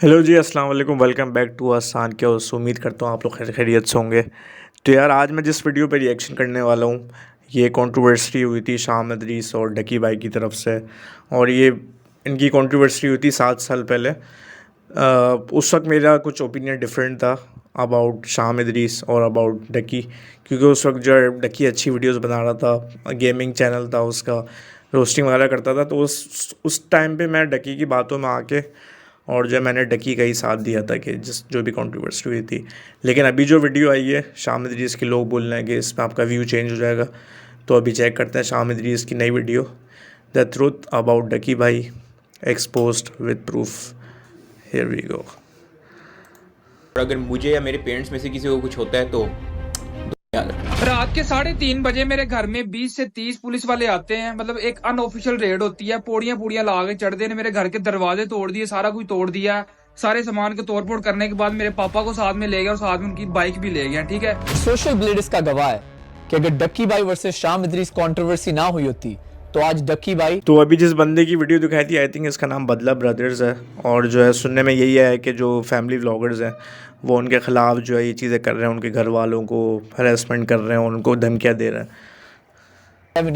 Hello जी, अस्सलाम वालेकुम। Welcome back to आसान क्या उम्मीद करता हूँ आप लोग खैरियत से होंगे। तो यार आज मैं जिस वीडियो पे रिएक्शन करने वाला हूँ, ये कंट्रोवर्सी हुई थी शाम इदरीस और डकी भाई की तरफ से। और ये इनकी कंट्रोवर्सी हुई थी 7 साल पहले। उस वक्त मेरा कुछ ओपिनियन डिफरेंट था अबाउट शाम इदरीस और अबाउट डकी, क्योंकि उस वक्त जो है डकी अच्छी वीडियोस बना रहा था, गेमिंग चैनल था उसका, रोस्टिंग वगैरह करता था। तो उस टाइम पे मैं डकी की बातों में आके और जो मैंने डकी का ही साथ दिया था कि जिस जो भी कंट्रोवर्सी हुई थी। लेकिन अभी जो वीडियो आई है शाम इदरीस की, लोग बोल रहे हैं कि इसमें आपका व्यू चेंज हो जाएगा। तो अभी चेक करते हैं शाम इदरीस की नई video, the truth about Ducky Bhai exposed with proof. Here we go. और अगर मुझे या मेरे पेरेंट्स में से किसी को कुछ होता है तो याद रखना। रात के 3:30 बजे मेरे घर में 20 से 30 पुलिस वाले आते हैं। मतलब एक अनऑफिशियल रेड होती है, पौड़ियां ला के चढ़ते हैं, मेरे घर के दरवाजे तोड़ दिए, सारा कुछ तोड़ दिया। सारे सामान को तोड़फोड़ करने के बाद मेरे पापा को साथ में ले गया और साथ में उनकी बाइक भी ले गया। ठीक है, सोशल ब्लेड इसका गवाह है कि अगर डक्की भाई वर्सेस शाम इदरीस कंट्रोवर्सी ना हुई होती तो आज डक्की भाई। तो अभी जिस बंदे की वीडियो दिखाई थी, आई थिंक इसका नाम बदला ब्रदर्स है। और जो है सुनने में यही है कि जो फैमिली व्लॉगर्स हैं वो उनके ख़िलाफ़ जो है ये चीज़ें कर रहे हैं, उनके घर वालों को हरेसमेंट कर रहे हैं, उनको धमकियाँ दे रहे हैं।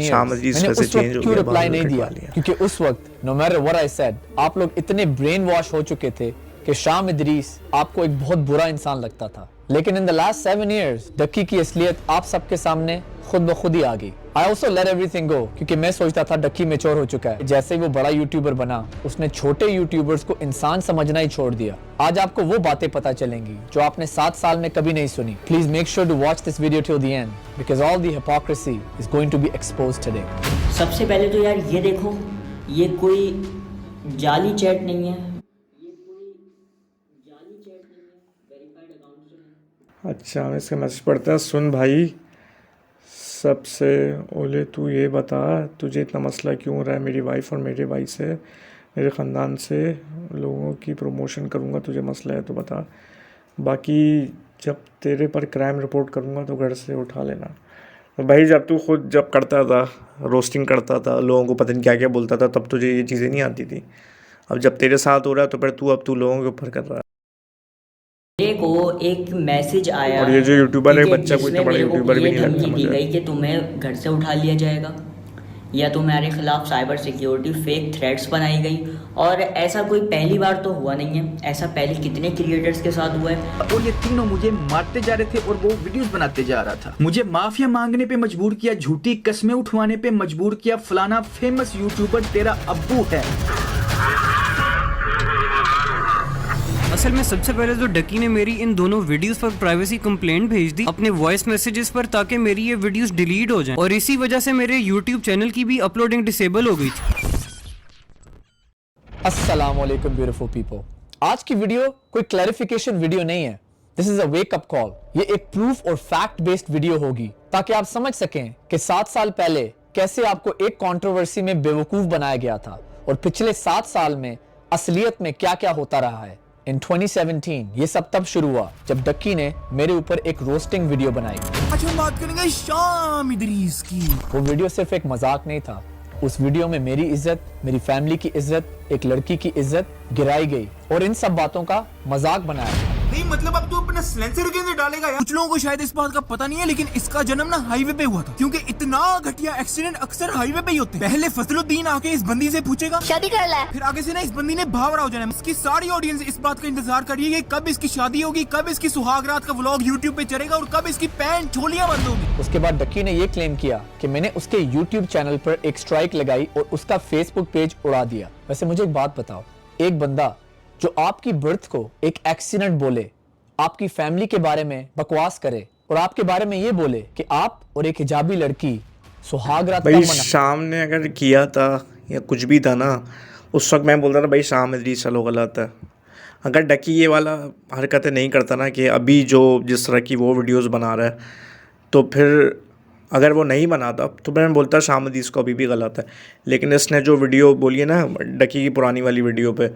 शाम इदरीस मैंने वैसे उस वक्त चेंज हो क्यों गया, रिप्लाई बाल नहीं दिया, कटवा लिया। क्योंकि उस वक्त no matter what I said आप लोग इतने ब्रेन वॉश हो चुके थे कि शाम इदरीस आपको एक बहुत बुरा इंसान लगता था। लेकिन इन द लास्ट 7 years डक्की की असलियत आप सबके सामने खुद ब खुद ही आ गई। आई ऑल्सो लेट एवरीथिंग गो, क्योंकि मैं सोचता था डक्की मैच्योर हो चुका है। जैसे ही वो बड़ा यूट्यूबर बना उसने छोटे यूट्यूबर्स को इंसान समझना ही छोड़ दिया। आज आपको वो बातें पता चलेंगी जो आपने 7 साल में कभी नहीं सुनी। Please make sure to watch this video till the end because all the hypocrisy is going to be exposed today. सबसे पहले तो यार ये देखो, ये कोई जाली चैट नहीं है, वेरीफाइड अकाउंट से है। अच्छा, हम इसका मैसेज पढ़ते हैं। सुन भाई, सबसे ओले तू ये बता, तुझे इतना मसला क्यों हो रहा है मेरी वाइफ और मेरे भाई से, मेरे ख़ानदान से लोगों की प्रमोशन करूँगा, तुझे मसला है तो बता, बाकी जब तेरे पर क्राइम रिपोर्ट करूँगा तो घर से उठा लेना। तो भाई जब तू खुद जब करता था, रोस्टिंग करता था, लोगों को पता नहीं क्या क्या बोलता था, तब तुझे ये चीज़ें नहीं आती थी। अब जब तेरे साथ हो रहा है तो फिर तू लोगों के ऊपर कर रहा है। मेरे को एक मैसेज आया और ये जो यूट्यूबर है ठीक बच्चा, कोई इतना जिसमें बड़ा मेरे को यूट्यूबर भी ये नहीं लगता धमकी दी मुझे। गई कि तुम्हें घर से उठा लिया जाएगा या तुम्हारे खिलाफ साइबर सिक्योरिटी फेक थ्रेट्स बनाई गई। और ऐसा कोई पहली बार तो हुआ नहीं है, ऐसा पहले कितने क्रिएटर्स के साथ हुआ है। और ये तीनों मुझे मारते जा रहे थे और वो वीडियोस बनाते जा रहा था। मुझे माफिया मांगने पे मजबूर किया, झूठी कस्में उठवाने पे मजबूर किया, फलाना फेमस यूट्यूबर तेरा अब्बू है। असल में सबसे पहले तो डकी ने मेरी इन दोनों वीडियोस पर प्राइवेसी कंप्लेंट भेज दी अपने वॉइस मैसेजेस पर, ताकि मेरी ये वीडियोस डिलीट हो जाएं, और इसी वजह से मेरे यूट्यूब चैनल की भी अपलोडिंग डिसेबल हो गई थी। अस्सलाम वालेकुम ब्यूटीफुल पीपल। आज की वीडियो कोई क्लैरिफिकेशन वीडियो नहीं है, this is a wake up call. ये एक प्रूफ और फैक्ट बेस्ड वीडियो होगी ताकि आप समझ सकें कि 7 साल पहले कैसे आपको एक कंट्रोवर्सी में बेवकूफ बनाया गया था और पिछले 7 साल में असलियत में क्या क्या होता रहा है। इन 2017 ये सब तब शुरू हुआ जब डक्की ने मेरे ऊपर एक रोस्टिंग वीडियो बनाई। आज हम बात करेंगे शाम इदरीस की। वो वीडियो सिर्फ एक मजाक नहीं था, उस वीडियो में मेरी इज्जत, मेरी फैमिली की इज्जत, एक लड़की की इज्जत गिराई गई और इन सब बातों का मजाक बनाया गया। नहीं मतलब अब तू अपना सिलेंसर के अंदर डालेगा यार। कुछ लोगों को शायद इस बात का पता नहीं है, लेकिन इसका जन्म ना हाईवे पे हुआ था, क्योंकि इतना घटिया एक्सीडेंट अक्सर हाईवे पे ही होते हैं। पहले फजलुद्दीन आके इस बंदी से पूछेगा शादी कर ले, फिर आगे से ना इस बंदी ने भावड़ा हो जाना। इसकी सारी ऑडियंस इस बात का इंतजार कर रही है कब इसकी शादी होगी, कब इसकी सुहागरात का व्लॉग यूट्यूब पे चलेगा और कब इसकी पैंट छोलियां बंद होगी। उसके बाद डक्की ने यह क्लेम किया कि मैंने उसके यूट्यूब चैनल पर एक स्ट्राइक लगाई और उसका फेसबुक पेज उड़ा दिया। वैसे मुझे एक बात बताओ, एक बंदा जो आपकी बर्थ को एक एक्सीडेंट बोले, आपकी फैमिली के बारे में बकवास करे और आपके बारे में ये बोले कि आप और एक हिजाबी लड़की सुहागरात का भाई मना। शाम ने अगर किया था या कुछ भी था ना, उस वक्त मैं बोलता था भाई शाम इदरीस चलो गलत है। अगर डकी ये वाला हरकतें नहीं करता ना कि अभी जो जिस तरह की वो वीडियोस बना रहा है, तो फिर अगर वो नहीं बनाता तो मैं बोलता शाम इदरीस को अभी भी गलत है। लेकिन इसने जो वीडियो बोली है ना डकी की पुरानी वाली वीडियो पे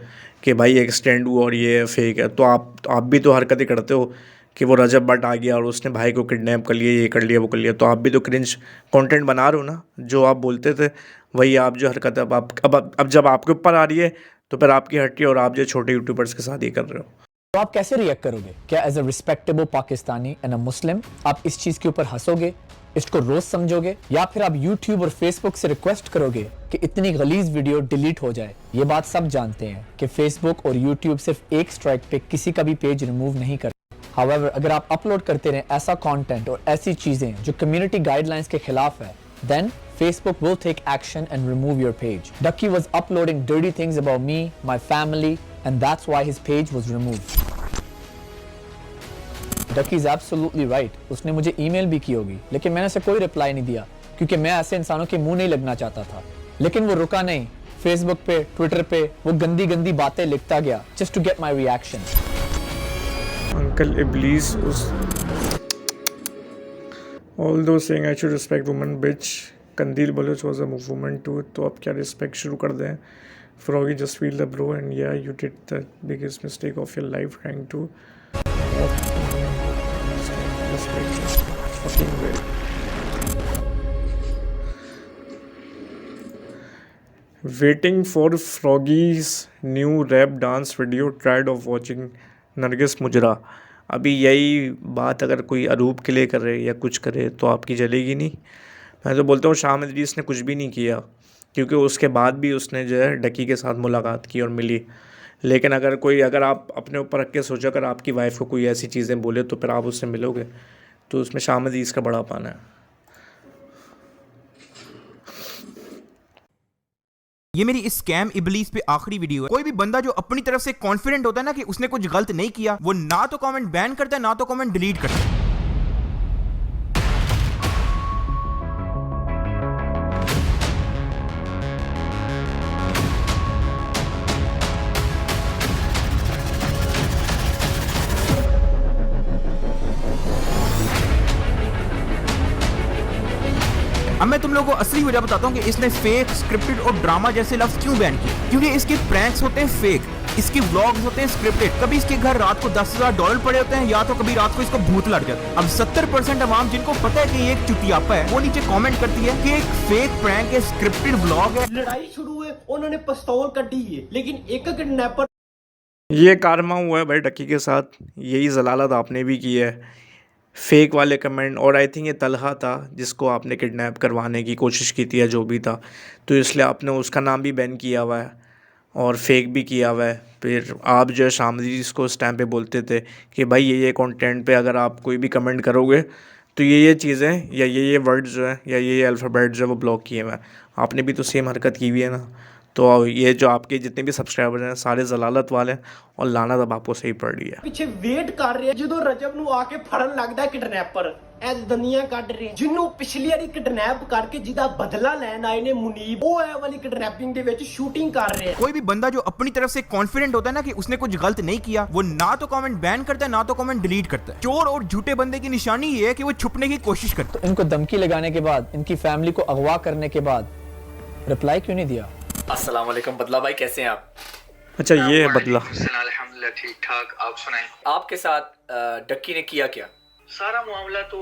कि भाई एक्सटेंड हुआ और ये फेक है, तो आप भी तो हरकतें करते हो कि वो रजब भट्ट आ गया और उसने भाई को किडनैप कर लिया, ये कर लिया, वो कर लिया, तो आप भी तो क्रिंज कंटेंट बना रहे हो ना। जो आप बोलते थे वही आप जो हरकत अब जब आपके ऊपर आ रही है तो फिर आपकी हट्टी और आप जो छोटे यूट्यूबर्स के साथ ये कर रहे हो। तो आप कैसे रिएक्ट करोगे? क्या as a respectable Pakistani and a Muslim आप इस चीज के ऊपर हंसोगे, इसको रोज समझोगे, या फिर आप YouTube और Facebook से रिक्वेस्ट करोगे कि इतनी गलीज वीडियो डिलीट हो जाए? ये बात सब जानते हैं कि Facebook और YouTube सिर्फ एक स्ट्राइक पे किसी का भी पेज रिमूव नहीं करते। However, अगर आप अपलोड करते रहें ऐसा कंटेंट और ऐसी चीजें जो कम्युनिटी गाइडलाइंस के खिलाफ है, then Facebook will take action and remove your page. Ducky was uploading dirty things about me, my family, and that's why his page was removed. Ducky is absolutely right. उसने मुझे email भी की होगी, लेकिन मैंने उसे कोई रिप्लाई नहीं दिया क्योंकि मैं ऐसे इंसानों के मुंह नहीं लगना चाहता था। लेकिन वो रुका नहीं, फेसबुक पे, ट्विटर पे वो गंदी गंदी बातें लिखता गया just to get my reaction. Uncle Iblis was although saying I should respect women, bitch, Kandil Baloch was a woman too. तो अब क्या respect शुरू कर दें? Froggy just feel the bro and yeah, you did the biggest mistake of your life trying to fucking way. Waiting for Froggy's new rap dance video, tired of watching Nargis मुजरा। अभी यही बात अगर कोई अरूब के लिए करे या कुछ करे तो आपकी जलेगी नहीं। मैं तो बोलता हूँ शाम इदरीस ने कुछ भी नहीं किया, क्योंकि उसके बाद भी उसने जो है डकी के साथ मुलाकात की और मिली। लेकिन अगर आप अपने ऊपर रख के सोचो, अगर आपकी वाइफ को कोई ऐसी चीज़ें बोले तो फिर आप उससे मिलोगे, तो उसमें शाम इदरीस का बड़ा पाना है। ये मेरी इस स्कैम इबलीस पे आखिरी वीडियो है। कोई भी बंदा जो अपनी तरफ से कॉन्फिडेंट होता है ना कि उसने कुछ गलत नहीं किया, वो ना तो कमेंट बैन करता है ना तो कमेंट डिलीट करता है। अब मैं तुम लोगों को असली वजह बताता हूँ कि इसने फेक, स्क्रिप्टेड और ड्रामा जैसे लफ्ज क्यों बैन किए। क्योंकि इसके प्रैंक्स होते हैं फेक, इसके व्लॉग्स होते हैं स्क्रिप्टेड। कभी इसके घर रात को $10,000 पड़े होते हैं, या तो कभी रात को इसको भूत लग जाता है। अब 70% अवाम जिनको पता है कि ये एक चुतियापा है, वो नीचे कमेंट करती है कि एक फेक प्रैंक है, स्क्रिप्टेड व्लॉग है। लड़ाई शुरू हुई, उन्होंने पिस्तौल कटी है, लेकिन एक किडनैपर ये कारमा हुआ है भाई डकी के साथ। यही जलालत आपने भी की है, फेक वाले कमेंट। और आई थिंक ये तलहा था जिसको आपने किडनैप करवाने की कोशिश की थी या जो भी था, तो इसलिए आपने उसका नाम भी बैन किया हुआ है और फेक भी किया हुआ है। फिर आप जो है शामदी इसको उस टाइम पे बोलते थे कि भाई ये कंटेंट पे अगर आप कोई भी कमेंट करोगे तो ये चीज़ें या ये वर्ड्स जो है या ये अल्फ़ाबेट जो है वो ब्लॉक किए हुए हैं। आपने भी तो सेम हरकत की हुई है ना। तो ये जो आपके जितने भी सब्सक्राइबर्स हैं सारे जलालत वाले हैं और लाना तब आपको सही पड़ रही है। ਪਿੱਛੇ ਵੇਟ ਕਰ ਰਿਹਾ ਜਦੋਂ ਰਜਬ ਨੂੰ ਆ ਕੇ ਫੜਨ ਲੱਗਦਾ ਕਿਡਨੈਪਰ ਐ ਦੁਨੀਆ ਕੱਢ ਰਿਹਾ ਜਿਹਨੂੰ ਪਿਛਲੀ ਵਾਰੀ ਕਿਡਨੈਪ ਕਰਕੇ ਜਿਹਦਾ ਬਦਲਾ ਲੈਣ ਆਏ ਨੇ ਮੁਨੀਬ, ਉਹ ਐ ਵਾਲੀ ਕਿਡਨੈਪਿੰਗ ਦੇ ਵਿੱਚ ਸ਼ੂਟਿੰਗ ਕਰ ਰਿਹਾ। कोई भी बंदा जो अपनी तरफ से कॉन्फिडेंट होता है ना कि उसने कुछ गलत नहीं किया, वो ना तो कमेंट बैन करता है ना तो कमेंट डिलीट करता है। चोर और झूठे बंदे की निशानी ये है कि वो छुपने की कोशिश करता है। तो इनको धमकी लगाने के बाद, इनकी फैमिली को अगवा करने के बाद रिप्लाई क्यों नहीं दिया? अस्सलाम वालेकुम बदला भाई, कैसे हैं आप? अच्छा ये है बदला। अल्हम्दुलिल्लाह ठीक ठाक, आप सुनाएं। आपके साथ डक्की ने किया क्या? सारा मामला तो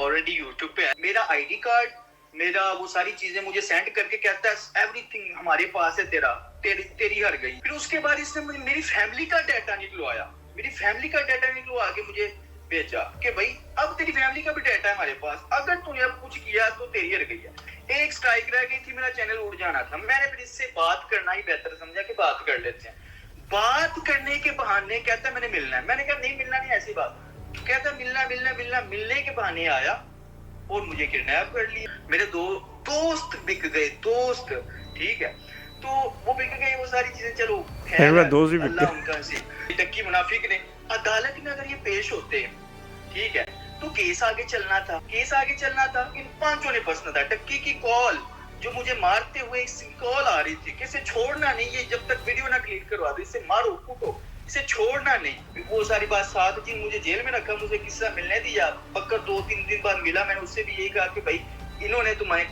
ऑलरेडी यूट्यूब पे है। मेरा आईडी कार्ड, मेरा वो सारी चीजें मुझे सेंड करके कहता है एवरीथिंग हमारे पास है, तेरी हर गई। फिर उसके बाद इसने मेरी फैमिली का डाटा निकलवाया, मेरी फैमिली का डाटा निकलवा के मुझे भेजा कि भाई अब तेरी फैमिली का भी डाटा है हमारे पास, अगर तूने अब कुछ किया तो तेरी हर गई है। एक स्ट्राइक रह गई थी, मेरा चैनल उड़ जाना था। मैंने फिर इससे बात करना ही बेहतर समझा कि बात कर लेते हैं। बात करने के बहाने कहता है मैंने मिलना है। मैंने कहा नहीं मिलना नहीं, ऐसी बात। कहता मिलना। मिलने के बहाने आया और मुझे किडनैप कर लिया। मेरे दो दोस्त बिक गए, दोस्त, ठीक है, तो वो बिक गए, वो सारी चीजें चलो दोस्त भी बिक गए। उनका टक्की मुनाफिक ने अदालत में अगर ये पेश होते हैं, ठीक है, तो केस आगे चलना था, इन पांचों ने फंसना था। टक्की की कॉल जो मुझे मारते हुए इसकी कॉल आ रही थी कि इसे छोड़ना नहीं, ये जब तक वीडियो ना डिलीट करवा दो, इसे मारो कूटो, इसे छोड़ना नहीं। वो सारी बात साथ थी, मुझे जेल में रखा, मुझे किस्सा मिलने दिया। पक्का 2-3 दिन बाद मिला, मैंने उससे भी यही कहा कि भाई इन्होंने तुम्हें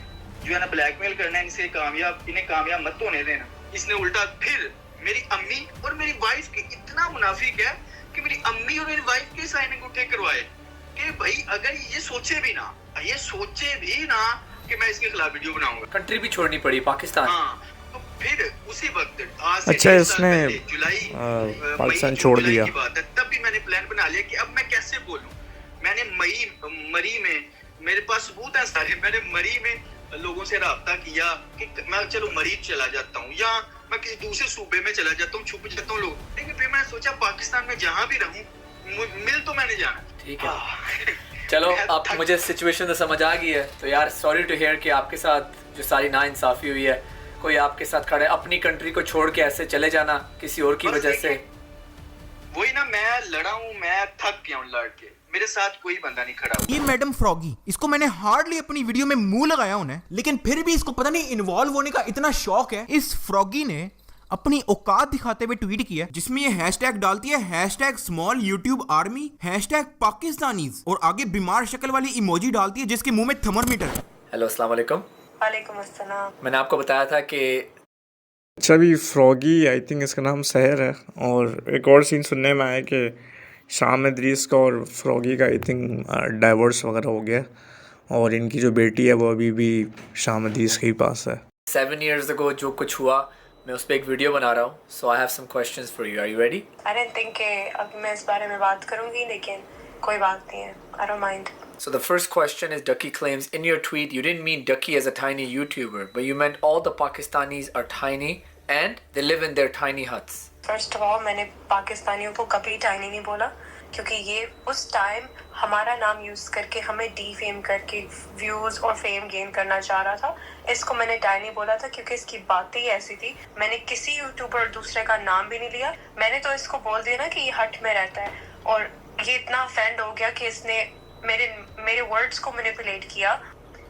जो है ना ब्लैकमेल करना है, इन्हें कामयाब मत होने देना। इसने उल्टा फिर मेरी अम्मी और मेरी वाइफ की इतना मुनाफिक है कि मेरी अम्मी और मेरी वाइफ के साइन अंगूठे करवाए कि भाई अगर ये सोचे भी ना कि मैं इसके खिलाफ वीडियो बनाऊंगा। कंट्री भी छोड़नी पड़ी, पाकिस्तान। हाँ, तो फिर उसी वक्त आज से अच्छा, 1.5 साल इसने पहले जुलाई पाकिस्तान मई, छोड़ जुलाई दिया। की बात है, तब भी मैंने प्लान बना लिया कि अब मैं कैसे बोलूं। मैंने मरी में मेरे पास सबूत है सारे, मैंने मरी में लोगों से राब्ता किया कि मैं चलो मरी चला जाता हूँ या मैं किसी दूसरे सूबे में चला जाता हूँ, छुप जाता हूँ लोग। लेकिन फिर मैंने सोचा पाकिस्तान में जहाँ भी रहूँ मिल तो मैंने जाना। ठीक है, चलो अब मुझे सिचुएशन तो समझ आ गई है। तो यार सॉरी टू हियर कि आपके साथ जो सारी नाइंसाफ़ी हुई है, कोई आपके साथ खड़ा है, अपनी कंट्री को छोड़ के ऐसे चले जाना किसी और की वजह से। वही ना, मैं लड़ा हूँ, मैं थक गया हूँ लड़ के, मेरे साथ कोई बंदा नहीं खड़ा हुआ। ये मैडम फ्रॉगी, इसको मैंने हार्डली अपनी वीडियो में मुंह लगाया उन्हें, लेकिन फिर भी इसको पता नहीं इन्वॉल्व होने का इतना शौक है। इस फ्रॉगी ने अपनी औकात दिखाते हुए ट्वीट किया जिसमें ये हैशटैग डालती है, hashtag small YouTube army, hashtag Pakistanis, और आगे बीमार शक्ल वाली इमोजी डालती है जिसके मुंह में थर्मामीटर है। हेलो, अस्सलाम वालेकुम। वालेकुम अस्सलाम। मैंने आपको बताया था कि अच्छा, अभी फ्रॉगी, आई थिंक इसका नाम सहर है, और एक और सीन सुनने में आया कि शाम इदरीस का और फ्रॉगी का आई थिंक डाइवोर्स वगैरह हो गया, और इनकी जो बेटी है वो अभी भी शाम इदरीस के ही पास है। 7 years ago जो कुछ हुआ, मैं उस पर एक वीडियो बना रहा हूँ। So I have some questions for you, are you ready? I didn't think कि अब मैं इस बारे में बात करूंगी, लेकिन कोई बात नहीं है, I don't mind. So the first question is, Ducky claims in your tweet you didn't mean Ducky as a tiny YouTuber, but you meant all the Pakistanis are tiny and they live in their tiny huts. First of all मैंने पाकिस्तानियों को कभी tiny नहीं बोला, क्योंकि ये उस time हमारा नाम यूज करके हमें डीफेम करके व्यूज और फेम गेन करना चाह रहा था। इसको मैंने टाइनी बोला था क्योंकि इसकी बातें ही ऐसी थी। मैंने किसी यूट्यूबर दूसरे का नाम भी नहीं लिया, मैंने तो इसको बोल दिया ना कि ये हट में रहता है, और ये इतना ऑफेंड हो गया कि इसने मेरे वर्ड्स को मैनिपुलेट किया।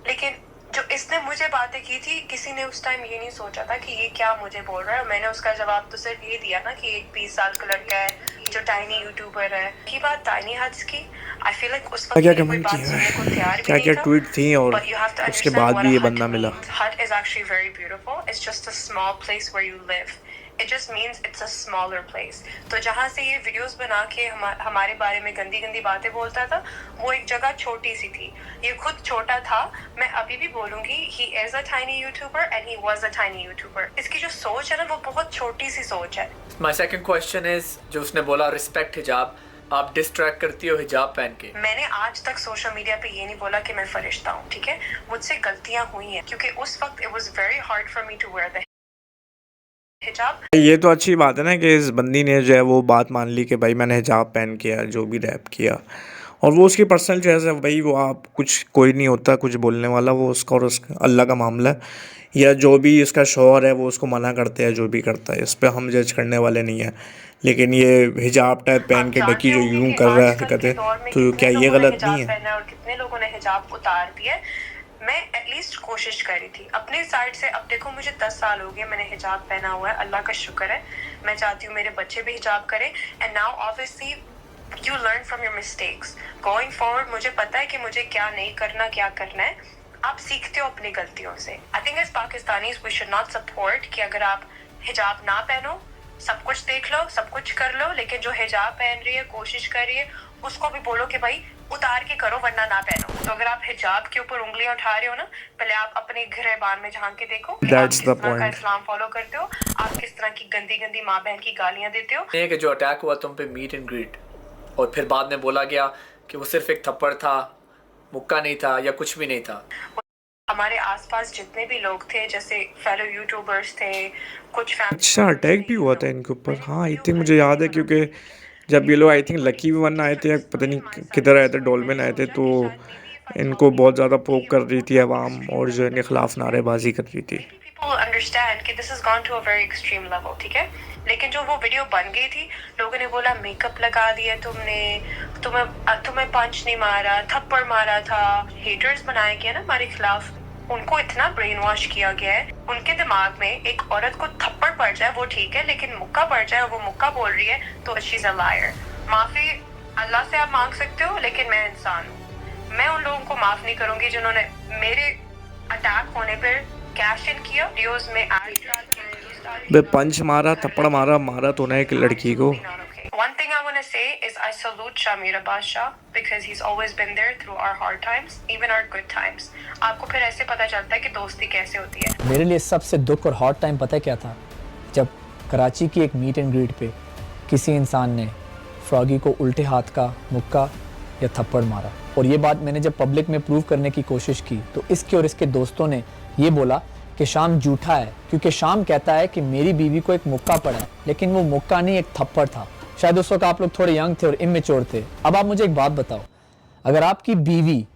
लेकिन जो इसने मुझे बातें की थी, किसी ने उस टाइम ये नहीं सोचा था कि ये क्या मुझे बोल रहा है। मैंने उसका जवाब तो सिर्फ ये दिया ना कि एक 20 साल का लड़का है जो टाइनी यूट्यूबर है। की बात टाइनी हट्स की, आई फील लाइक उस वक्त क्या कोई कमेंट बात किया सुनने को तैयार भी क्या नहीं क्या था। ट्वीट थी, और But you have to उसके understand बाद what भी a ये hut बंदा मिला। means. Hut is actually very beautiful. It's just a small place where you live. It just means it's a smaller place. तो जहाँ से ये वीडियोस बना के हमारे बारे में गंदी गंदी बातें बोलता था, वो एक जगह छोटी सी थी। ये खुद छोटा था। मैं अभी भी बोलूंगी, he is a tiny YouTuber and he was a tiny YouTuber. इसकी जो सोच है ना, वो बहुत छोटी सी सोच है। My second question is, जो उसने बोला रिस्पेक्ट हिजाब, आप डिस्ट्रैक्ट करती हो हिजाब पहन के। मैंने आज तक सोशल मीडिया पे ये नहीं बोला कि मैं फरिश्ता हूँ, ठीक है? मुझसे गलतियाँ हुई हैं, क्योंकि उस वक्त it was very hard for me to wear the हिजाब। ये तो अच्छी बात है ना कि इस बंदी ने जो है वो बात मान ली कि भाई मैंने हिजाब पहन किया, जो भी रैप किया, और वो उसकी पर्सनल चॉइस है भाई। वो आप कुछ कोई नहीं होता कुछ बोलने वाला, वो उसका और उसका अल्लाह का मामला है, या जो भी इसका शौहर है वो उसको मना करते हैं, जो भी करता है, इस पर हम जज करने वाले नहीं हैं। लेकिन ये हिजाब टाइप पहन के डकी जो यूं कर रहा है हरकतें, तो क्या ये गलत नहीं है? और कितने लोगों ने हिजाब उतार दिया। मैं एटलीस्ट कोशिश करी थी अपनी साइड से। अब देखो, मुझे 10 साल हो गए, मैंने हिजाब पहना हुआ है, अल्लाह का शुक्र है। मैं चाहती हूँ मेरे बच्चे भी हिजाब करें। And now obviously you learn from your mistakes going forward. मुझे पता है कि मुझे क्या नहीं करना, क्या करना है। आप सीखते हो अपनी गलतियों से। I think as Pakistanis we should not support कि अगर आप हिजाब ना पहनो, सब कुछ देख लो, सब कुछ कर लो, लेकिन जो हिजाब पहन रही है, कोशिश कर रही है, उसको भी बोलो कि भाई उतार के करो वरना ना पहनो। तो अगर आप हिजाब के ऊपर उंगलियां उठा रहे हो ना, पहले आप अपने गिरबान में झांक के देखो कि आप किस तरह का इस्लाम फॉलो करते हो, आप किस तरह की गंदी गंदी माँ बहन की गालियां देते हो। कि जो अटैक हुआ तुम पे मीट एंड ग्रीट, और फिर बाद में बोला गया कि वो सिर्फ एक थप्पड़ था, मुक्का नहीं था या कुछ भी नहीं था। हमारे आसपास जितने भी लोग थे, जैसे फेलो यूट्यूबर्स थे, कुछ अच्छा, अटैक भी हुआ था इनके ऊपर? हाँ, आई थिंक मुझे याद है, क्योंकि जब ये लोग आई थिंक लकी वन आए थे, पता नहीं किधर आए थे, डोलमेन आए थे, तो इनको बहुत ज़्यादा पोक कर रही थी आवाम, और जो इनके खिलाफ नारेबाजी कर रही थी। अंडरस्टैंड कि this is gone to a very extreme level, ठीक है? लेकिन जो वो वीडियो बन गई थी, लोगों ने बोला मेकअप लगा दिया तुमने, तुम्हें पंच नहीं मारा, थप्पड़ मारा था। हेटर्स बनाए गए ना हमारे खिलाफ, उनको इतना ब्रेन वॉश किया गया है। उनके दिमाग में एक औरत को थप्पड़ पड़ जाए वो ठीक है, लेकिन मुक्का पड़ जाए, वो मुक्का बोल रही है, तो शी इज अ लायर। माफी अल्लाह से आप मांग सकते हो, लेकिन मैं इंसान हूँ। मैं उन लोगों को माफ नहीं करूंगी जिन्होंने मेरे अटैक होने पर कैश इन किया, वीडियोस में बे पंच मारा, थप्पड़ मारा तो ना एक लड़की को, One thing I want to say is I salute Shamir Abbas Shah because he's always been there through our hard times, even our good times. आपको फिर ऐसे पता चलता है कि दोस्ती कैसे होती है. मेरे लिए सबसे दुख और हॉट टाइम पता है क्या था? जब कराची की एक मीट एंड ग्रीट पे किसी इंसान ने फ्रॉगी को उल्टे हाथ का मुक्का या थप्पड़ मारा, और ये बात मैंने जब पब्लिक में प्रूव करने की कोशिश की तो इसके और इसके दोस्तों ने ये बोला कि शाम झूठा है, क्योंकि शाम कहता है कि मेरी बीवी को एक मुक्का पड़ा है, लेकिन वो मुक्का नहीं एक थप्पड़ था। शायद उस वक्त आप लोग थोड़े यंग थे और इमेच्योर थे। अब आप मुझे एक बात बताओ, अगर आपकी बीवी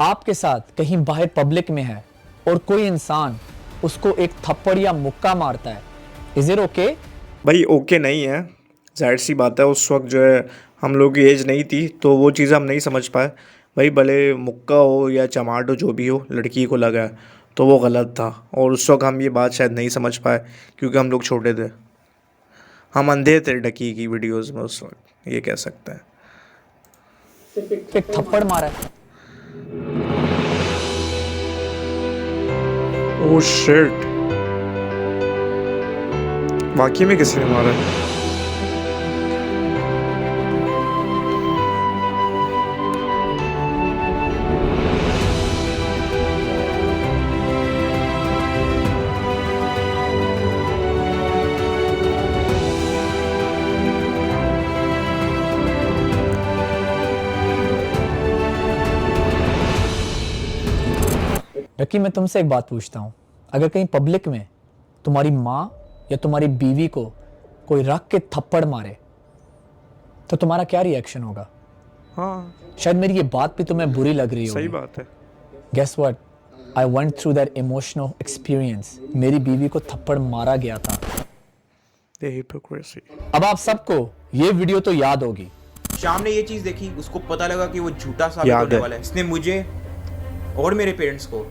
आपके साथ कहीं बाहर पब्लिक में है और कोई इंसान उसको एक थप्पड़ या मुक्का मारता है, इज इट ओके? भाई ओके नहीं है, जाहिर सी बात है। उस वक्त जो है हम लोग की एज नहीं थी तो वो चीज़ हम नहीं समझ पाए। भाई भले मुक्का हो या चमाट हो, जो भी हो, लड़की को लगा है तो वो गलत था, और उस वक्त हम ये बात शायद नहीं समझ पाए क्योंकि हम लोग छोटे थे, हम अंधे थे डकी की वीडियोस में उस वक्त, ये कह सकते हैं। एक थप्पड़ मारा है। ओह शिट, वाकई में किसी ने मारा है? डकी, मैं तुमसे एक बात पूछता हूँ, अगर कहीं पब्लिक में तुम्हारी माँ या तुम्हारी बीवी को कोई रख के थप्पड़ मारे तो तुम्हारा क्या रिएक्शन होगा? हाँ, शायद मेरी ये बात भी तुम्हें बुरी लग रही होगी। सही बात है। Guess what? I went through that emotional experience. मेरी बीवी को थप्पड़ मारा गया था। The hypocrisy. अब आप सबको ये वीडियो तो याद होगी। शाम ने ये चीज देखी, उसको पता लगा कि वो झूठा साबित याद होने है। वाला है। इसने मुझे और मेरे पेरेंट्स को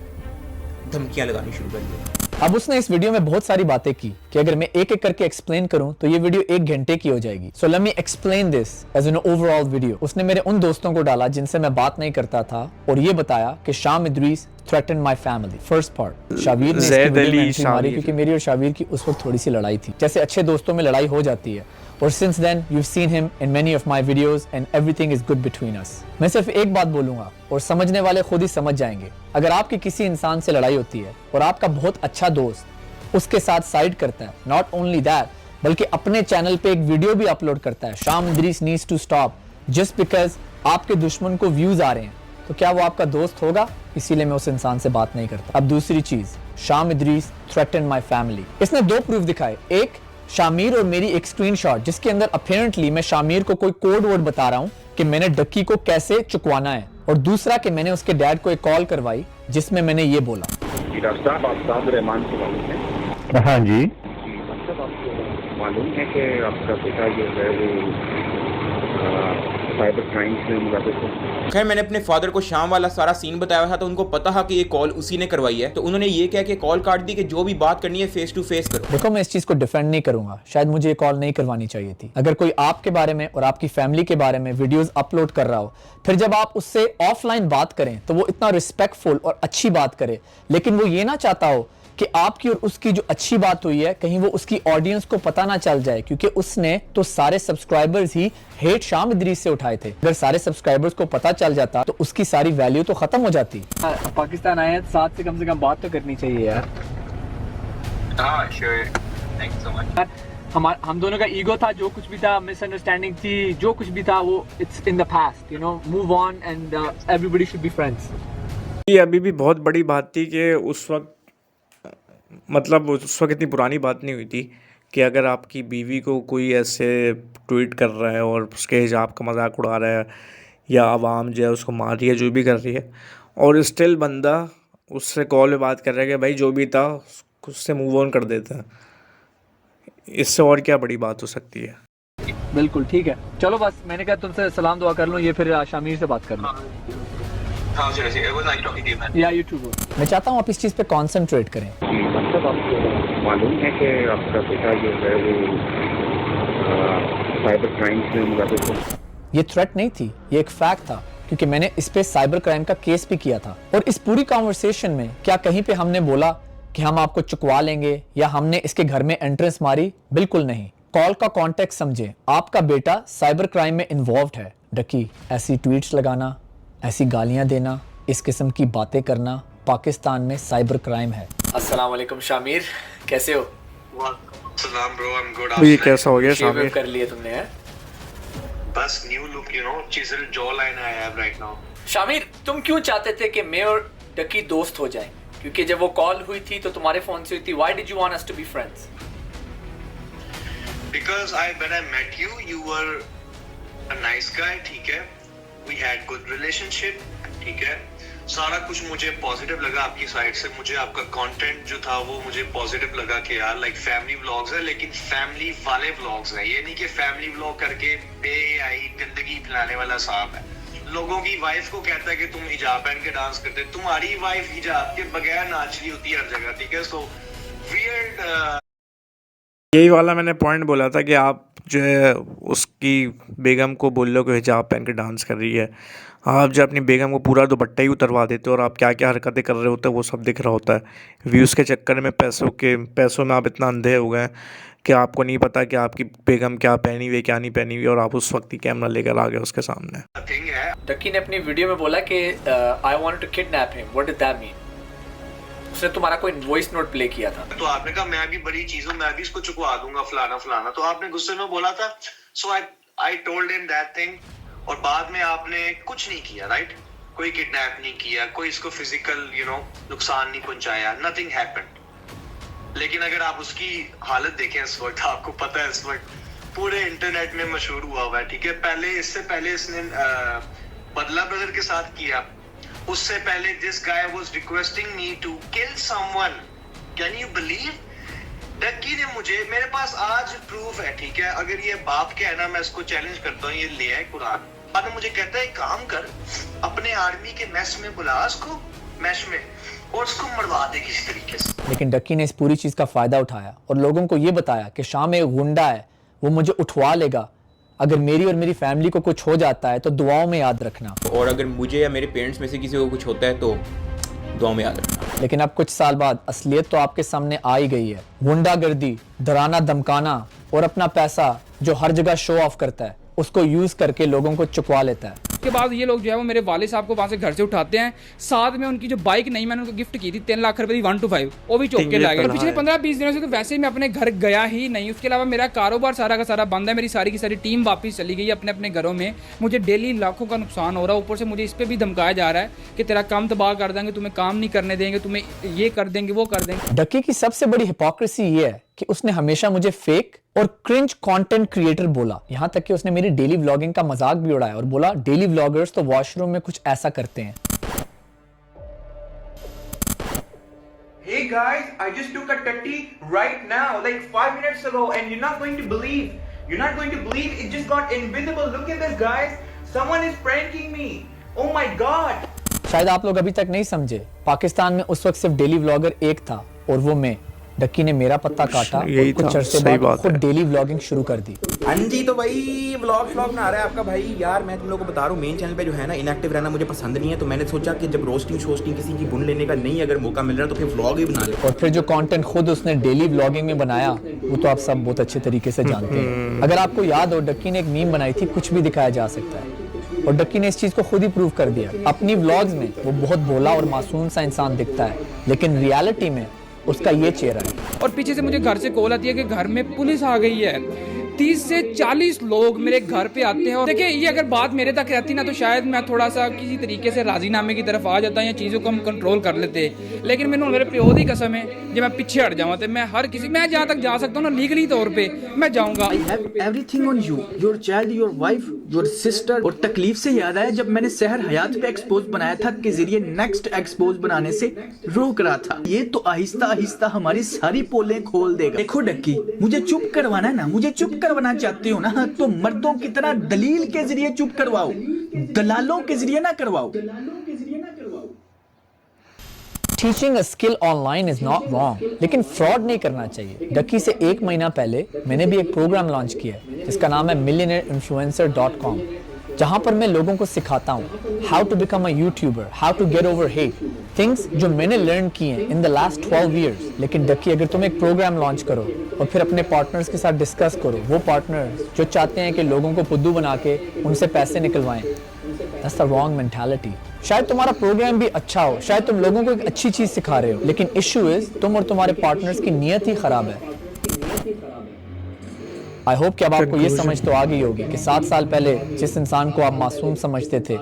धमकियां लगानी शुरू कर दी। अब उसने इस वीडियो में बहुत सारी बातें की कि अगर मैं एक एक करके एक्सप्लेन करूं तो ये वीडियो 1 घंटे की हो जाएगी। So let me explain this as an overall video. उसने मेरे उन दोस्तों को डाला जिनसे मैं बात नहीं करता था और ये बताया कि शाम Idris threaten my family. First part, Shavir ने इसकी वीडियो में एंट्री मारी क्योंकि मेरी और शावीर की उस वक्त थोड़ी सी लड़ाई थी, जैसे अच्छे दोस्तों में लड़ाई हो जाती है, और since then you have seen him in many of my videos and everything is good between us. मैं सिर्फ एक बात बोलूंगा और समझने वाले खुद ही समझ जाएंगे। अगर आपकी किसी इंसान से लड़ाई होती है और आपका बहुत अच्छा दोस्त उसके साथ साइड करता है, नॉट ओनली दैट बल्कि अपने चैनल पे एक वीडियो भी अपलोड करता है, Sham Idrees needs to stop just because आपके दुश्मन को व्यूज आ रहे हैं, तो क्या वो आपका दोस्त होगा? इसीलिए मैं उस इंसान से बात नहीं करता। अब दूसरी चीज, शाम इदरीस थ्रेटन माय फैमिली। इसने 2 प्रूफ दिखाए, एक शामीर और मेरी एक स्क्रीनशॉट जिसके अंदर अपेरेंटली मैं शामीर को कोई कोड वर्ड बता रहा हूँ कि मैंने डक्की को कैसे चुकवाना है, और दूसरा कि मैंने उसके डैड को एक कॉल करवाई जिसमें मैंने ये बोला। डॉक्टर साहब, आप साहब रहमान से मालूम है? हाँ जी। मतलब आपको मालूम है कि आपका पिता जो है वो साइबर क्राइम्स में मुलविस है? खैर, मैंने अपने फादर को शाम वाला सारा सीन बताया था तो उनको पता था कि ये कॉल उसी ने करवाई है, तो उन्होंने ये कह के कॉल काट दी कि जो भी बात करनी है फेस टू फेस करो। देखो, मैं इस चीज को डिफेंड नहीं करूंगा, शायद मुझे ये कॉल नहीं करवानी चाहिए थी। अगर कोई आपके बारे में और आपकी फैमिली के बारे में वीडियोस अपलोड कर रहा हो, फिर जब आप उससे ऑफलाइन बात करें तो वो इतना रिस्पेक्टफुल और अच्छी बात करे, लेकिन वो ये ना चाहता हो कि आपकी और उसकी जो अच्छी बात हुई है कहीं वो उसकी ऑडियंस को पता ना चल जाए, क्योंकि उसने तो सारे सब्सक्राइबर्स ही हेट शाम इदरीस से उठाए थे। अगर सारे सब्सक्राइबर्स को पता चल जाता तो उसकी सारी वैल्यू तो खत्म हो जाती। पाकिस्तान आए साथ से कम बात तो करनी चाहिए यार। हाँ sure, thank you so much. हम दोनों का ईगो था, जो कुछ भी था, मिसअंडरस्टैंडिंग थी, जो कुछ भी था वो it's in the past, you know, move on and everybody should be friends. ये अभी भी बहुत बड़ी बात थी कि उस वक्त, मतलब उस वक्त इतनी पुरानी बात नहीं हुई थी कि अगर आपकी बीवी को कोई ऐसे ट्वीट कर रहा है और उसके हिजाब का मजाक उड़ा रहा है या आवाम जो है उसको मार रही है, जो भी कर रही है, और स्टिल बंदा उससे कॉल पे बात कर रहा है कि भाई जो भी था उससे मूव ऑन कर देते हैं, इससे और क्या बड़ी बात हो सकती है? बिल्कुल ठीक है, चलो बस मैंने कहा तुमसे सलाम दुआ कर लूँ, ये फिर शामीर से बात कर लूँ। या यूट्यूब, मैं चाहता हूँ आप इस चीज़ पे कॉन्सेंट्रेट करें। मतलब आपको मालूम है कि आपका पिता जो है वो साइबर क्राइम्स में मुलविस है? ये थ्रेट नहीं थी, ये एक फैक्ट था, क्योंकि मैंने इस पे साइबर क्राइम का केस भी किया था। और इस पूरी कॉन्वर्सेशन में क्या कहीं पे हमने बोला कि हम आपको चुकवा लेंगे या हमने इसके घर में एंट्रेंस मारी? बिल्कुल नहीं। कॉल का कॉन्टेक्स्ट समझें। आपका बेटा साइबर क्राइम में इन्वॉल्व्ड है। डकी, ऐसी ट्वीट्स लगाना, ऐसी गालियां देना, इस किस्म की बातें करना पाकिस्तान में साइबर क्राइम है। अस्सलाम वालेकुम शामिर, कैसे हो? सलाम ब्रो, आई एम गुड। तो ये कैसा हो गया शेव शामिर? कर लिए तुमने है? बस new look, you know, chisel jaw line I have right now. Shamir, तुम क्यों चाहते थे कि मैं और डकी दोस्त हो जाएं? क्योंकि जब वो कॉल हुई थी तो तुम्हारे फोन से हुई थी। Why did you want us to be friends? Because when I met you, you were a nice guy, ठीक है? We had good relationship, ठीक है? सारा कुछ मुझे पॉजिटिव लगा आपकी साइड से। मुझे आपका कंटेंट जो था वो मुझे पॉजिटिव लगा कि यार लाइक फैमिली व्लॉग्स है, लेकिन फैमिली वाले व्लॉग्स है। ये नहीं कि फैमिली व्लॉग करके बेआई गंदगी फैलाने वाला सांप है। लोगों की वाइफ को कहता है कि तुम हिजाब पहन के डांस करते, तुम्हारी वाइफ हिजाब के बगैर नाच रही होती है हर जगह, ठीक है? So weird. यही वाला मैंने पॉइंट बोला था कि आप जो है उसकी बेगम को बोल लो कि हिजाब पहन के डांस कर रही है। आप जो अपनी बेगम को पूरा दुपट्टा ही उतरवा देते हो और आप क्या क्या हरकतें कर रहे होते हैं वो सब दिख रहा होता है। व्यूज़ के चक्कर में पैसों में आप इतना अंधे हो गए कि आपको नहीं पता कि आपकी बेगम क्या पहनी हुई क्या नहीं पहनी हुई, और आप उस वक्त ही कैमरा लेकर आ गए उसके सामने। डकी ने अपनी वीडियो में बोला कि I want to kidnap him. What did that mean? उसने तुम्हारा कोई वॉइस नोट प्ले किया था। तो आपने कहा मैं भी बड़ी चीज हूँ, मैं भी इसको चुकवा दूंगा फलाना फलाना। तो आपने गुस्से में बोला था। So I told him that thing, और बाद में आपने कुछ नहीं किया, राइट? कोई किडनैप नहीं किया, कोई इसको फिजिकल नुकसान नहीं पहुंचाया, नथिंग हैपेंड। लेकिन अगर आप उसकी हालत देखें इस वक्त, आपको पता है इस वक्त पूरे इंटरनेट में मशहूर हुआ हुआ है, ठीक है? इससे पहले इसने बदला ब्रदर के साथ किया। उससे पहले this guy was requesting me to kill someone. Can you believe? Ducky ने मेरे पास आज प्रूफ है, ठीक है? अगर ये बाप के है ना, मैं इसको चैलेंज करता हूँ, ये ले आए कुरान। बाद में मुझे कहता है काम कर, अपने आर्मी के मैस में बुला उसको, मैश में, और उसको मरवा दे किसी तरीके से। लेकिन डक्की ने इस पूरी चीज का फायदा उठाया और लोगों को ये बताया कि शाम एक गुंडा है, वो मुझे उठवा लेगा। अगर मेरी और मेरी फैमिली को कुछ हो जाता है तो दुआओं में याद रखना। और अगर मुझे या मेरे पेरेंट्स में से किसी को कुछ होता है तो दुआओं में याद रखना। लेकिन अब कुछ साल बाद असलियत तो आपके सामने आ ही गई है। गुंडागर्दी, डराना धमकाना और अपना पैसा जो हर जगह शो ऑफ करता है, उसको यूज करके लोगों को चुकवा लेता है। उसके बाद ये लोग जो है वो मेरे वाले साहब को वहाँ से घर से उठाते हैं। साथ में उनकी जो बाइक नहीं, मैंने उनको गिफ्ट की थी 3 लाख रुपए की 125, वो भी चौक के लाए गए। पिछले 15-20 दिनों से तो वैसे ही मैं अपने घर गया ही नहीं। उसके अलावा मेरा कारोबार सारा का सारा बंद है। मेरी सारी की सारी टीम वापस चली गई अपने अपने घरों में। मुझे डेली लाखों का नुकसान हो रहा है। ऊपर से मुझे इस पर भी धमकाया जा रहा है कि तेरा काम तबाह कर देंगे, तुम्हें काम नहीं करने देंगे, तुम्हें ये कर देंगे, वो कर देंगे। डक्की की सबसे बड़ी हिपोक्रेसी ये है कि उसने हमेशा मुझे फेक और क्रिंज कंटेंट क्रिएटर बोला। यहाँ तक कि उसने मेरी डेली व्लॉगिंग का मजाक भी उड़ाया और बोला डेली व्लॉगर्स तो वॉशरूम में कुछ ऐसा करते हैं। Hey guys, I just took a tutty right now, like 5 minutes ago, and you're not going to believe, it just got invisible. Look at this, guys. Someone is pranking me. Oh my god. शायद आप लोग अभी तक नहीं समझे, पाकिस्तान में उस वक्त सिर्फ डेली व्लॉगर एक था और वो मैं। डक्की ने मेरा पत्ता काटा और कुछ अरसे बाद खुद डेली व्लॉगिंग शुरू कर दी। हाँ जी, तो भाई व्लॉग बना रहा है आपका भाई। यार मैं तुम लोगों को बता रहा हूँ, मेन चैनल पे जो है ना इनएक्टिव रहना मुझे पसंद नहीं है। तो मैंने सोचा कि जब रोस्टिंग किसी की बुन लेने का नहीं अगर मौका मिल रहा है तो फिर व्लॉग ही बना ले। और फिर जो कंटेंट खुद उसने डेली व्लॉगिंग में बनाया वो तो आप सब बहुत अच्छे तरीके से जानते हैं। अगर आपको याद हो, डक्की ने एक मीम बनाई थी, कुछ भी दिखाया जा सकता है, और डक्की ने इस चीज को खुद ही प्रूव कर दिया। अपनी व्लॉग्स में वो बहुत भोला और मासूम सा इंसान दिखता है, लेकिन रियलिटी में उसका ये चेहरा है। और पीछे से मुझे घर से कॉल आती है कि घर में पुलिस आ गई है। 30 से 40 लोग मेरे घर पे आते हैं। और देखिए, ये अगर बात मेरे तक रहती ना तो शायद मैं थोड़ा सा किसी तरीके से राजीनामे की तरफ आ जाता या चीज़ों को हम कंट्रोल कर लेते। लेकिन मैंने मेरे प्यो दी कसम है, जब मैं पीछे हट जाऊँ तो मैं जहाँ तक जा सकता हूँ ना लीगली तौर पे मैं जाऊँगा। I have everything on you, your child, your wife, your sister। और तकलीफ से याद आया जब मैंने सहर हयात पे एक्सपोज बनाया था के जरिए नेक्स्ट एक्सपोज बनाने से रोक रहा था। ये तो आहिस्ता आहिस्ता हमारी सारी पोलें खोल देगा। देखो डक्की, मुझे चुप करवाना है ना, मुझे चुप करवाना चाहते हो ना, तो मर्दों की तरह दलील के जरिए चुप करवाओ, दलालों के जरिए ना करवाओ। Teaching a skill online is not wrong, लेकिन फ्रॉड नहीं करना चाहिए। डक्की से 1 महीना पहले मैंने भी एक प्रोग्राम लॉन्च किया है जिसका नाम है millionairinfluencer.com, जहां पर मैं लोगों को सिखाता हूं how to become a youtuber, how to get over hate, things जो मैंने लर्न किए इन द लास्ट 12 years। लेकिन डक्की, अगर तुम एक प्रोग्राम लॉन्च करो और फिर अपने पार्टनर्स के साथ डिस्कस करो, वो पार्टनर्स जो चाहते हैं कि लोगों को फुद्दू बना के उनसे पैसे निकलवाएं। That's the wrong mentality. शायद तुम्हारा प्रोग्राम भी अच्छा हो, शायद तुम लोगों को एक अच्छी चीज सिखा रहे हो, लेकिन इशू इज तुम और तुम्हारे पार्टनर्स की नीयत ही खराब है। आई होप कि अब आपको ये समझ तो आ गई होगी कि 7 साल पहले जिस इंसान को आप मासूम समझते थे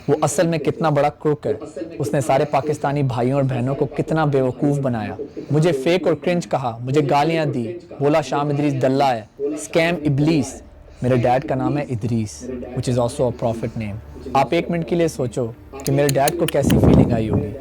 वो असल में कितना बड़ा क्रूक है। उसने सारे पाकिस्तानी भाइयों और बहनों को कितना बेवकूफ़ बनाया, मुझे फेक और क्रिंज कहा, मुझे गालियां दी, बोला शाम इदरीस दल्ला है, स्कैम इबलीस। मेरे डैड का नाम है Idris, which is also a profit name. आप 1 मिनट के लिए सोचो कि मेरे डैड को कैसी फीलिंग आई होगी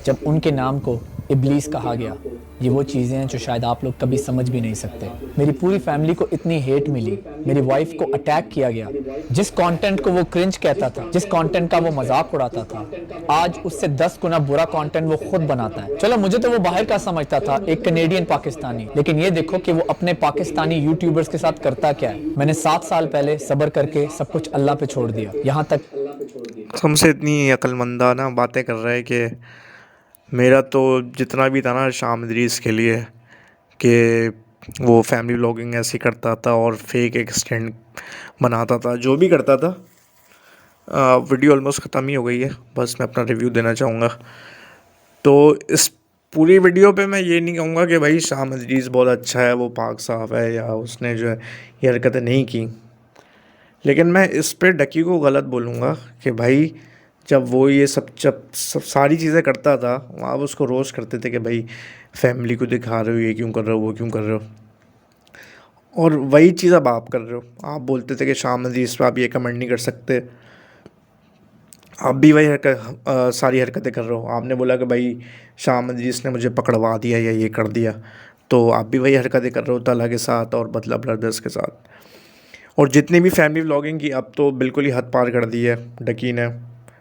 जब उनके नाम को इबलीस कहा गया। ये वो चीज़ें हैं जो शायद आप लोग कभी समझ भी नहीं सकते। मेरी पूरी फैमिली को इतनी हेट मिली, मेरी वाइफ को अटैक किया गया। जिस कंटेंट को वो क्रिंज कहता था, जिस कंटेंट का वो मजाक उड़ाता था, आज उससे 10 गुना बुरा कंटेंट वो खुद बनाता है। चलो मुझे तो वो बाहर का समझता था, एक कनेडियन पाकिस्तानी, लेकिन ये देखो कि वो अपने पाकिस्तानी यूट्यूबर्स के साथ करता क्या है। मैंने 7 साल पहले सब्र करके सब कुछ अल्लाह पे छोड़ दिया, यहाँ तक हमसे इतनी अक्लमंदाना बातें कर रहा है कि मेरा तो जितना भी था ना शाम इदरीस के लिए कि वो फैमिली व्लॉगिंग ऐसे करता था और फेक एक स्टैंड बनाता था, जो भी करता था। वीडियो ऑलमोस्ट ख़त्म ही हो गई है, बस मैं अपना रिव्यू देना चाहूँगा। तो इस पूरी वीडियो पे मैं ये नहीं कहूँगा कि भाई शाम इदरीस बहुत अच्छा है, वो पाक साफ़ है या उसने जो है ये हरकतें नहीं की, लेकिन मैं इस पे डकी को गलत बोलूँगा कि भाई जब वो ये सब सारी चीज़ें करता था आप उसको रोज़ करते थे कि भाई फैमिली को दिखा रहे हो, ये क्यों कर रहे हो, वो क्यों कर रहे हो, और वही चीज़ अब आप कर रहे हो। आप बोलते थे कि शाम इदरीस पे आप ये कमेंट नहीं कर सकते, आप भी वही सारी हरकतें कर रहे हो। आपने बोला कि भाई शाम इदरीस ने मुझे पकड़वा दिया या ये कर दिया, तो आप भी वही हरकतें कर रहे हो तला के साथ और बदला ब्रदर्स के साथ। और जितनी भी फैमिली व्लॉगिंग की अब तो बिल्कुल ही हद पार कर दी है डकी ने।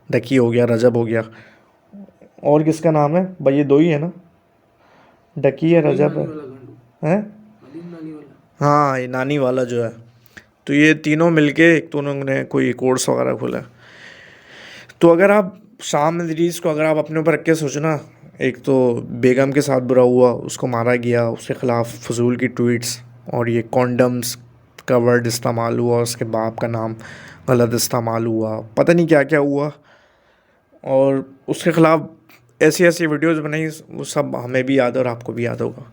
डकी हो गया, रजब हो गया, और किसका नाम है भाई, ये 2 ही है ना, डकी है, रजब है, हाँ ये नानी वाला जो है। तो ये तीनों मिलके एक तो उन्होंने कोई कोर्स वगैरह खोला। तो अगर आप शाम इदरीस को अगर आप अपने ऊपर रख के सोचना, एक तो बेगम के साथ बुरा हुआ, उसको मारा गया, उसके ख़िलाफ़ फजूल की ट्वीट्स और ये कॉन्डम्स का वर्ड इस्तेमाल हुआ, उसके बाप का नाम गलत इस्तेमाल हुआ, पता नहीं क्या क्या हुआ, और उसके ख़िलाफ़ ऐसी ऐसी वीडियोज़ बनाई, वो सब हमें भी याद है और आपको भी याद होगा।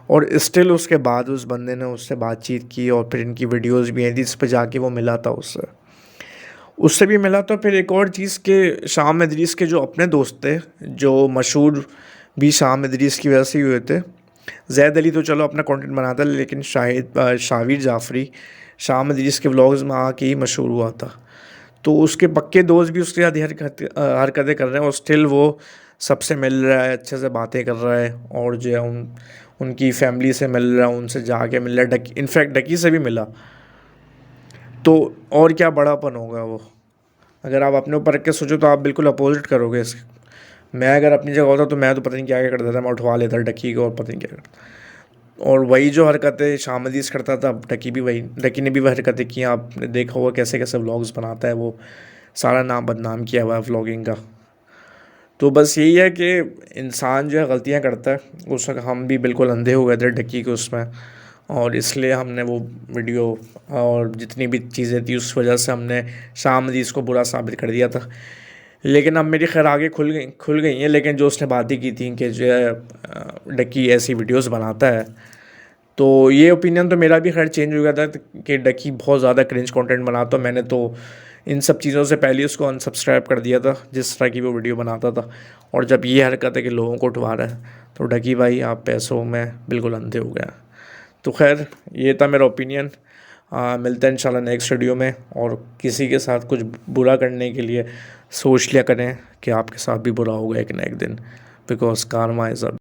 और स्टिल उसके बाद उस बंदे ने उससे बातचीत की और फिर इनकी वीडियोज़ भी आई थी, इस पर जाके वो मिला था उससे भी मिला। तो फिर एक और चीज़ के शाम इदरीस के जो अपने दोस्त थे, जो मशहूर भी शाम इदरीस की वजह से ही हुए थे। ज़ैद अली तो चलो अपना कंटेंट बनाता है, लेकिन शाहिद जाफ़री शाम इदरीस के व्लॉग्स में आके ही मशहूर हुआ था। तो उसके पक्के दोस्त भी उसके साथ हरकतें कर रहे हैं और स्टिल वो सबसे मिल रहा है, अच्छे से बातें कर रहा है, और जो है उनकी फैमिली से मिल रहा है, उनसे जाके मिल रहा है, इनफैक्ट डकी से भी मिला। तो और क्या बड़ापन होगा वो। अगर आप अपने ऊपर रख के सोचो तो आप बिल्कुल अपोजिट करोगे इसके। मैं अगर अपनी जगह होता तो मैं तो पता नहीं क्या क्या करता था, मैं उठवा लेता डकी को और पता नहीं क्या करता। और वही जो हरकतें शाम इदरीस करता था, डकी ने भी वही हरकतें की। आपने देखा होगा कैसे कैसे व्लॉग्स बनाता है, वो सारा नाम बदनाम किया हुआ है व्लॉगिंग का। तो बस यही है कि इंसान जो है गलतियाँ करता है। उस वक्त हम भी बिल्कुल अंधे हो गए थे डकी के उसमें, और इसलिए हमने वो वीडियो और जितनी भी चीज़ें थी उस वजह से हमने शाम इदरीस को बुरा साबित कर दिया था। लेकिन अब मेरी खैर आगे खुल गई हैं। लेकिन जो उसने बातें की थी कि जो है डकी ऐसी वीडियोस बनाता है, तो ये ओपिनियन तो मेरा भी खैर चेंज हो गया था कि डकी बहुत ज़्यादा क्रिंज कंटेंट बनाता। मैंने तो इन सब चीज़ों से पहले उसको अनसब्सक्राइब कर दिया था जिस तरह की वो वीडियो बनाता था। और जब ये हरकत है कि लोगों को उठवा रहा है, तो डकी भाई आप पैसों में बिल्कुल अंधे हो गए। तो खैर ये था मेरा ओपिनियन। मिलते हैं इंशाल्लाह नेक्स्ट वीडियो में। और किसी के साथ कुछ बुरा करने के लिए सोच लिया करें कि आपके साथ भी बुरा होगा एक ना एक दिन, बिकॉज कारमा इज़ अ